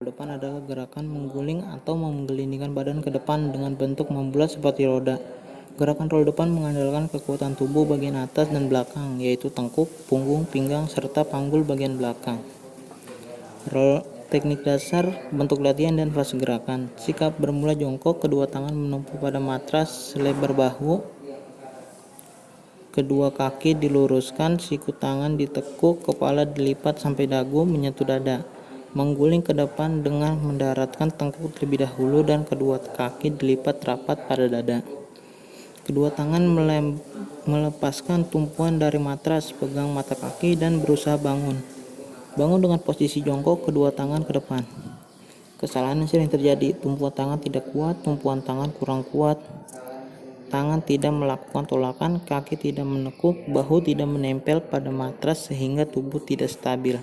Depan adalah gerakan mengguling atau menggelindingkan badan ke depan dengan bentuk membulat seperti roda. Gerakan roll depan mengandalkan kekuatan tubuh bagian atas dan belakang, yaitu tengkuk, punggung, pinggang, serta panggul bagian belakang. Roll teknik dasar, bentuk latihan, dan fase gerakan. Sikap bermula jongkok, kedua tangan menumpu pada matras selebar bahu, kedua kaki diluruskan, siku tangan ditekuk, kepala dilipat sampai dagu menyentuh dada. Mengguling ke depan dengan mendaratkan tengkuk terlebih dahulu dan kedua kaki dilipat rapat pada dada. Kedua tangan melepaskan tumpuan dari matras, pegang mata kaki dan berusaha bangun. Bangun dengan posisi jongkok, kedua tangan ke depan. Kesalahan yang sering terjadi, tumpuan tangan tidak kuat, tumpuan tangan kurang kuat, tangan tidak melakukan tolakan, kaki tidak menekuk, bahu tidak menempel pada matras sehingga tubuh tidak stabil.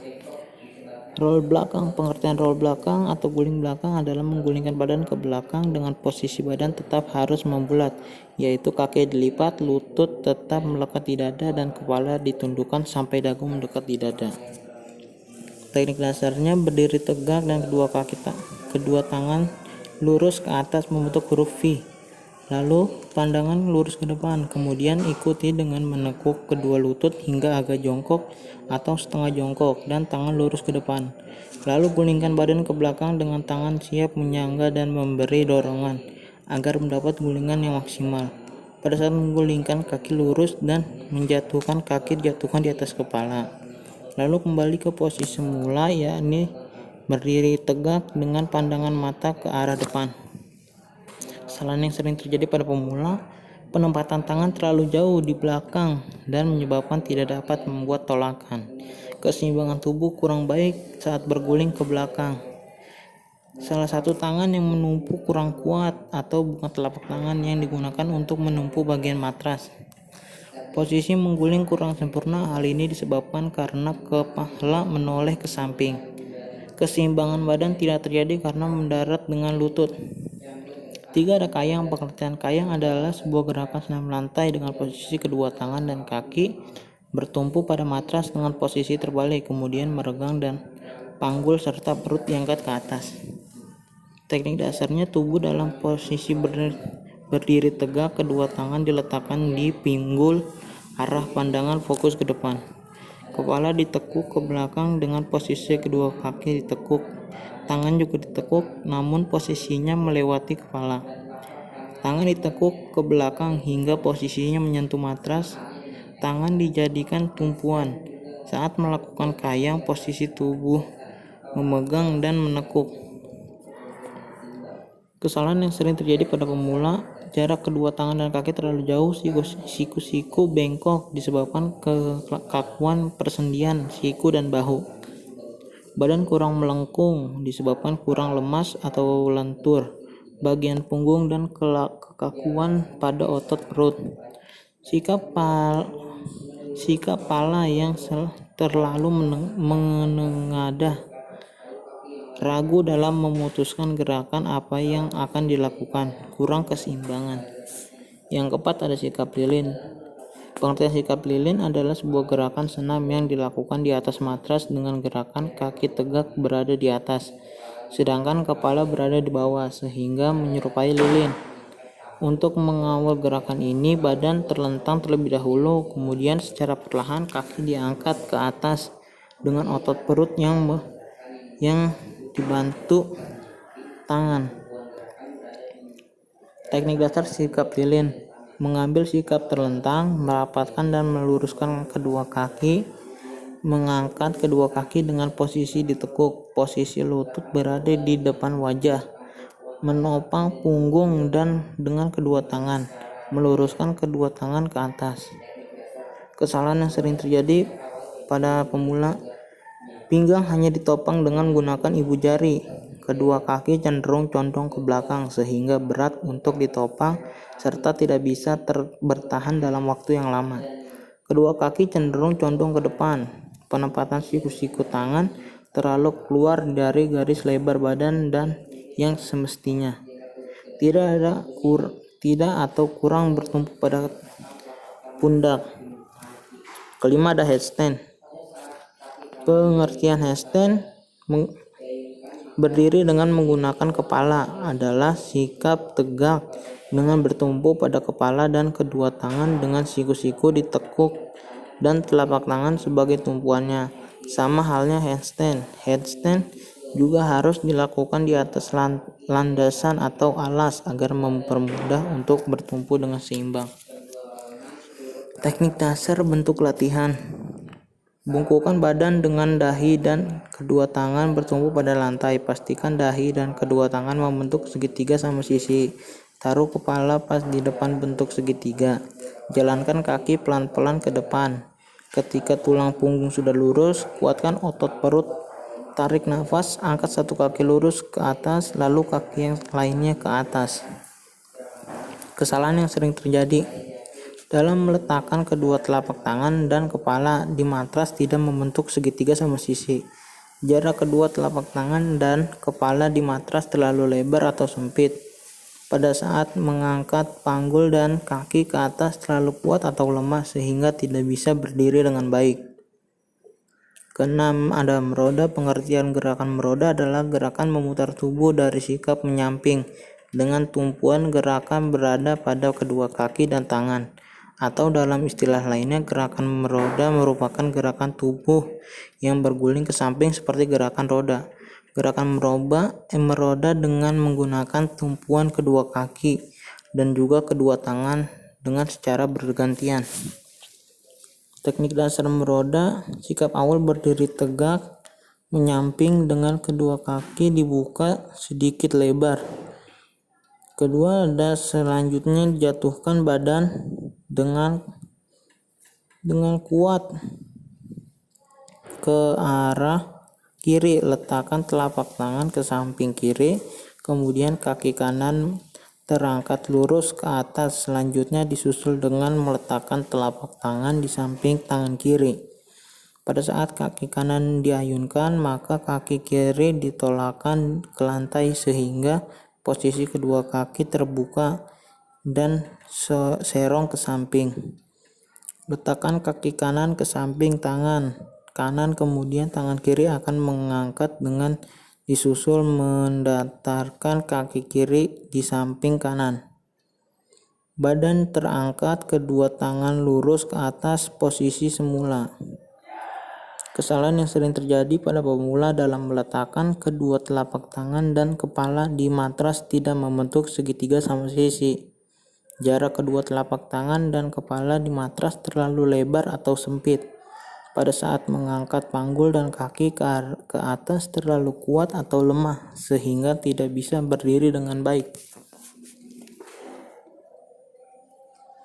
Roll belakang. Pengertian roll belakang atau guling belakang adalah menggulingkan badan ke belakang dengan posisi badan tetap harus membulat, yaitu kaki dilipat, lutut tetap melekat di dada, dan kepala ditundukkan sampai dagu mendekat di dada. Teknik dasarnya berdiri tegak dan kedua tangan lurus ke atas membentuk huruf V. Lalu pandangan lurus ke depan, kemudian ikuti dengan menekuk kedua lutut hingga agak jongkok atau setengah jongkok dan tangan lurus ke depan. Lalu gulingkan badan ke belakang dengan tangan siap menyangga dan memberi dorongan agar mendapat gulingan yang maksimal. Pada saat menggulingkan, kaki lurus dan menjatuhkan kaki dijatuhkan di atas kepala. Lalu kembali ke posisi semula, yakni berdiri tegak dengan pandangan mata ke arah depan. Kesalahan yang sering terjadi pada pemula, penempatan tangan terlalu jauh di belakang dan menyebabkan tidak dapat membuat tolakan. Keseimbangan tubuh kurang baik saat berguling ke belakang. Salah satu tangan yang menumpu kurang kuat atau bukan telapak tangan yang digunakan untuk menumpu bagian matras. Posisi mengguling kurang sempurna, hal ini disebabkan karena kepala menoleh ke samping. Keseimbangan badan tidak terjadi karena mendarat dengan lutut. 3. Ada kayang. Pengertian kayang adalah sebuah gerakan senam lantai dengan posisi kedua tangan dan kaki bertumpu pada matras dengan posisi terbalik, kemudian meregang dan panggul serta perut diangkat ke atas. Teknik dasarnya tubuh dalam posisi berdiri tegak, kedua tangan diletakkan di pinggul, arah pandangan fokus ke depan. Kepala ditekuk ke belakang dengan posisi kedua kaki ditekuk. Tangan juga ditekuk, namun posisinya melewati kepala. Tangan ditekuk ke belakang hingga posisinya menyentuh matras. Tangan dijadikan tumpuan. Saat melakukan kayang, posisi tubuh memegang dan menekuk. Kesalahan yang sering terjadi pada pemula, jarak kedua tangan dan kaki terlalu jauh, siku-siku bengkok disebabkan kekakuan persendian siku dan bahu. Badan kurang melengkung disebabkan kurang lemas atau lentur bagian punggung dan kekakuan pada otot perut. Sikap pala yang terlalu menengadah, ragu dalam memutuskan gerakan apa yang akan dilakukan, kurang keseimbangan. Yang keempat, ada sikap lilin. Pengertian sikap lilin adalah sebuah gerakan senam yang dilakukan di atas matras dengan gerakan kaki tegak berada di atas, sedangkan kepala berada di bawah sehingga menyerupai lilin. Untuk mengawal gerakan ini, badan terlentang terlebih dahulu, kemudian secara perlahan kaki diangkat ke atas dengan otot perut yang dibantu tangan. Teknik dasar sikap lilin: mengambil sikap terlentang, merapatkan dan meluruskan kedua kaki, mengangkat kedua kaki dengan posisi ditekuk, posisi lutut berada di depan wajah, menopang punggung dan dengan kedua tangan, meluruskan kedua tangan ke atas. Kesalahan yang sering terjadi pada pemula, pinggang hanya ditopang dengan menggunakan ibu jari. Kedua kaki cenderung condong ke belakang sehingga berat untuk ditopang serta tidak bisa bertahan dalam waktu yang lama. Kedua kaki cenderung condong ke depan. Penempatan siku-siku tangan terlalu keluar dari garis lebar badan dan yang semestinya. Tidak atau kurang bertumpu pada pundak. Kelima, ada headstand. Pengertian headstand Berdiri dengan menggunakan kepala adalah sikap tegak dengan bertumpu pada kepala dan kedua tangan dengan siku-siku ditekuk dan telapak tangan sebagai tumpuannya. Sama halnya handstand. Handstand juga harus dilakukan di atas landasan atau alas agar mempermudah untuk bertumpu dengan seimbang. Teknik dasar bentuk latihan. Bungkukkan badan dengan dahi dan kedua tangan bertumpu pada lantai. Pastikan dahi dan kedua tangan membentuk segitiga sama sisi. Taruh kepala pas di depan bentuk segitiga. Jalankan kaki pelan-pelan ke depan. Ketika tulang punggung sudah lurus, kuatkan otot perut. Tarik nafas, angkat satu kaki lurus ke atas, lalu kaki yang lainnya ke atas. Kesalahan yang sering terjadi dalam meletakkan kedua telapak tangan dan kepala di matras tidak membentuk segitiga sama sisi. Jarak kedua telapak tangan dan kepala di matras terlalu lebar atau sempit. Pada saat mengangkat panggul dan kaki ke atas terlalu kuat atau lemah sehingga tidak bisa berdiri dengan baik. Keenam, ada meroda. Pengertian gerakan meroda adalah gerakan memutar tubuh dari sikap menyamping dengan tumpuan gerakan berada pada kedua kaki dan tangan. Atau dalam istilah lainnya, gerakan meroda merupakan gerakan tubuh yang berguling ke samping seperti gerakan roda. Gerakan meroda dengan menggunakan tumpuan kedua kaki dan juga kedua tangan dengan secara bergantian. Teknik dasar meroda, sikap awal berdiri tegak, menyamping dengan kedua kaki dibuka sedikit lebar. Kedua, ada selanjutnya jatuhkan badan dengan kuat ke arah kiri. Letakkan telapak tangan ke samping kiri, kemudian kaki kanan terangkat lurus ke atas. Selanjutnya disusul dengan meletakkan telapak tangan di samping tangan kiri. Pada saat kaki kanan diayunkan, maka kaki kiri ditolakkan ke lantai sehingga posisi kedua kaki terbuka dan serong ke samping. Letakkan kaki kanan ke samping tangan kanan, kemudian tangan kiri akan mengangkat dengan disusul mendatarkan kaki kiri di samping kanan. Badan terangkat, kedua tangan lurus ke atas posisi semula. Kesalahan yang sering terjadi pada pemula dalam meletakkan kedua telapak tangan dan kepala di matras tidak membentuk segitiga sama sisi. Jarak kedua telapak tangan dan kepala di matras terlalu lebar atau sempit. Pada saat mengangkat panggul dan kaki ke atas terlalu kuat atau lemah sehingga tidak bisa berdiri dengan baik.